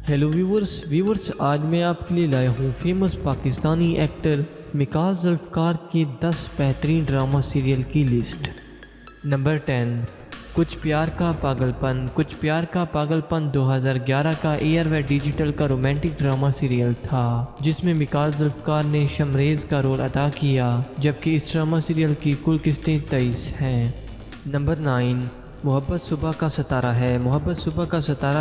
Hello viewers آج میں آپ کے لیے لایا ہوں فیمس پاکستانی ایکٹر مکال ذوالفقار کی 10 بہترین ڈرامہ سیریل کی لسٹ۔ نمبر 10، کچھ پیار کا پاگل پن 2011 کا ایئر وے ڈیجیٹل کا رومانٹک ڈرامہ سیریل تھا جس میں مکال ذوالفقار نے شمریز کا رول ادا کیا، جبکہ اس ڈرامہ سیریل کی کل قسطیں 23 ہیں۔ نمبر 9، محبت صبح کا ستارہ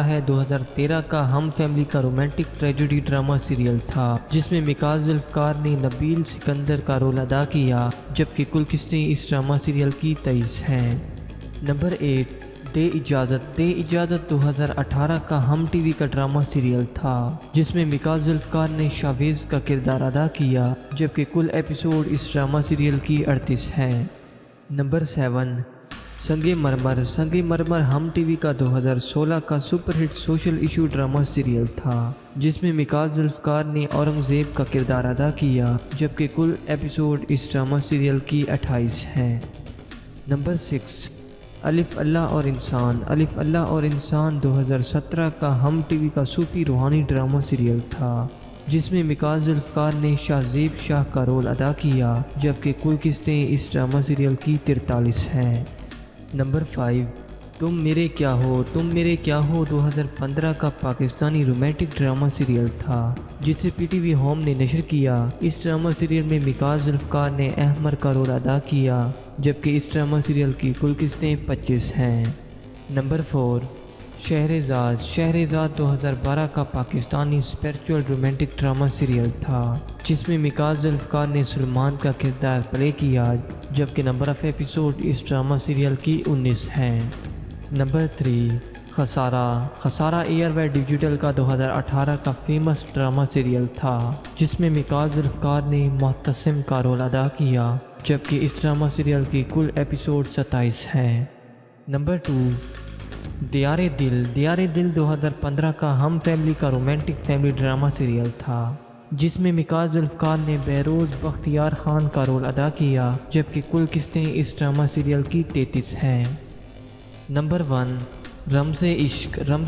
ہے 2013 کا ہم فیملی کا رومانٹک ٹریجڈی ڈرامہ سیریل تھا جس میں مکال ذوالفقار نے نبیل سکندر کا رول ادا کیا، جبکہ کل قسطیں اس ڈرامہ سیریل کی 23 ہیں۔ نمبر 8، دے اجازت 2018 کا ہم ٹی وی کا ڈرامہ سیریل تھا جس میں مکال ذوالفقار نے شاویز کا کردار ادا کیا، جبکہ کل ایپیسوڈ اس ڈرامہ سیریل کی 38 ہیں۔ نمبر 7، سنگ مرمر ہم ٹی وی کا 2016 کا سپر ہٹ سوشل ایشو ڈرامہ سیریل تھا جس میں مکال ذوالفقار نے اورنگزیب کا کردار ادا کیا، جبکہ کل ایپیسوڈ اس ڈرامہ سیریل کی 28 ہیں۔ نمبر 6، الف اللہ اور انسان 2017 کا ہم ٹی وی کا صوفی روحانی ڈرامہ سیریل تھا جس میں مکال ذوالفقار نے شاہزیب شاہ کا رول ادا کیا، جبکہ کل قسطیں اس ڈرامہ سیریل کی 43 ہیں۔ نمبر 5، تم میرے کیا ہو 2015 کا پاکستانی رومانٹک ڈرامہ سیریل تھا جسے پی ٹی وی ہوم نے نشر کیا۔ اس ڈرامہ سیریل میں مکال ذوالفقار نے احمر کا رول ادا کیا، جبکہ اس ڈرامہ سیریل کی کل قسطیں 25 ہیں۔ نمبر 4، شہرزاد 2012 کا Pakistani spiritual romantic drama serial تھا جس میں مکال ذوالفقار نے سلمان کا کردار پلے کیا، جبکہ نمبر آف ایپیسوڈ اس ڈرامہ سیریل کی 19 ہیں۔ نمبر 3، خسارہ ایئر وے ڈیجیٹل کا 2018 کا فیمس ڈرامہ سیریل تھا جس میں مکال ذوالفقار نے محتسم کا رول ادا کیا، جبکہ اس ڈرامہ سیریل کی کل ایپیسوڈ 27 ہیں۔ نمبر 2، دیار دل 2015 کا ہم فیملی کا رومانٹک فیملی ڈرامہ سیریل تھا جس میں مکال ذوالفقار نے بہروز بختیار خان کا رول ادا کیا، جبکہ کل قسطیں اس ڈرامہ سیریل کی 33 ہیں۔ نمبر 1، رمز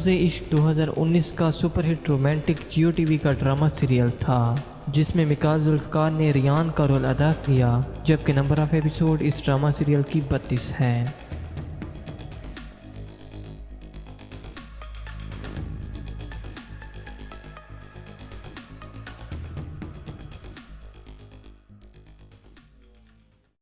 عشق 2019 کا super hit romantic Geo T V کا ڈرامہ سیریل تھا جس میں مکال ذوالفقار نے ریان کا رول ادا کیا، جبکہ نمبر آف ایپیسوڈ اس ڈرامہ سیریل کی 32 ہیں۔